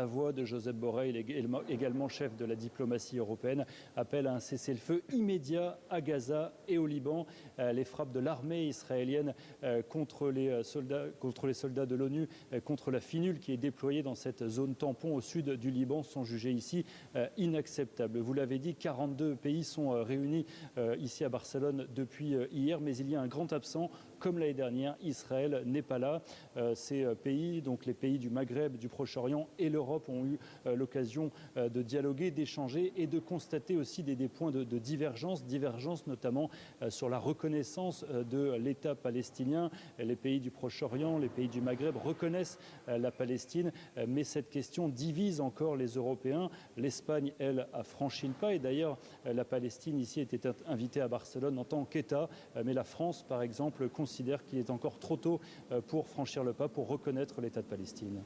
la voix de Josep Borrell, également chef de la diplomatie européenne, appelle à un cessez-le-feu immédiat à Gaza et au Liban. Les frappes de l'armée israélienne contre les soldats de l'ONU, contre la FINUL qui est déployée dans cette zone tampon au sud du Liban sont jugées ici inacceptables. Vous l'avez dit, 42 pays sont réunis ici à Barcelone depuis hier, mais il y a un grand absent. Comme l'année dernière, Israël n'est pas là. Ces pays, donc les pays du Maghreb, du Proche-Orient et l'Europe ont eu l'occasion de dialoguer, d'échanger et de constater aussi des points de divergence notamment sur la reconnaissance de l'État palestinien. Les pays du Proche-Orient, les pays du Maghreb reconnaissent la Palestine, mais cette question divise encore les Européens. L'Espagne, elle, a franchi le pas et d'ailleurs la Palestine ici était invitée à Barcelone en tant qu'État, mais la France, par exemple, considère qu'il est encore trop tôt pour franchir le pas, pour reconnaître l'État de Palestine.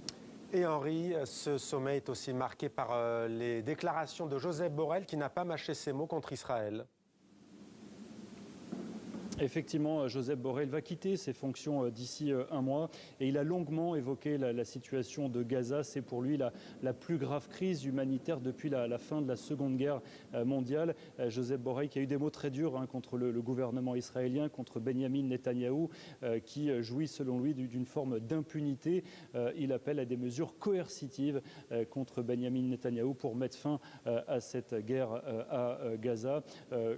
Et Henri, ce sommet est aussi marqué par les déclarations de Josep Borrell qui n'a pas mâché ses mots contre Israël. Effectivement, Josep Borrell va quitter ses fonctions d'ici un mois et il a longuement évoqué la situation de Gaza. C'est pour lui la plus grave crise humanitaire depuis la fin de la Seconde Guerre mondiale. Josep Borrell qui a eu des mots très durs contre le gouvernement israélien, contre Benyamin Netanyahou, qui jouit selon lui d'une forme d'impunité. Il appelle à des mesures coercitives contre Benyamin Netanyahou pour mettre fin à cette guerre à Gaza.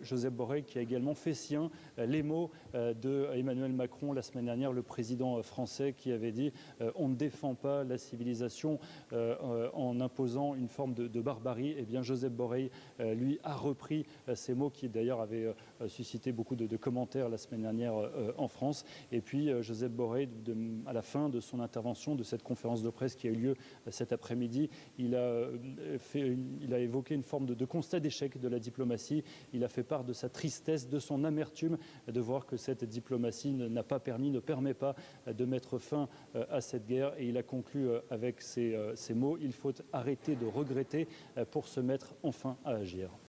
Josep Borrell qui a également fait sien les mots de Emmanuel Macron la semaine dernière, le président français, qui avait dit on ne défend pas la civilisation en imposant une forme de barbarie. Eh bien, Josep Borrell, lui, a repris ces mots qui d'ailleurs avaient suscité beaucoup de commentaires la semaine dernière en France. Et puis, Josep Borrell, à la fin de son intervention, de cette conférence de presse qui a eu lieu cet après-midi, il a évoqué une forme de constat d'échec de la diplomatie. Il a fait part de sa tristesse, de son amertume, de voir que cette diplomatie ne permet pas de mettre fin à cette guerre. Et il a conclu avec ces mots: il faut arrêter de regretter pour se mettre enfin à agir.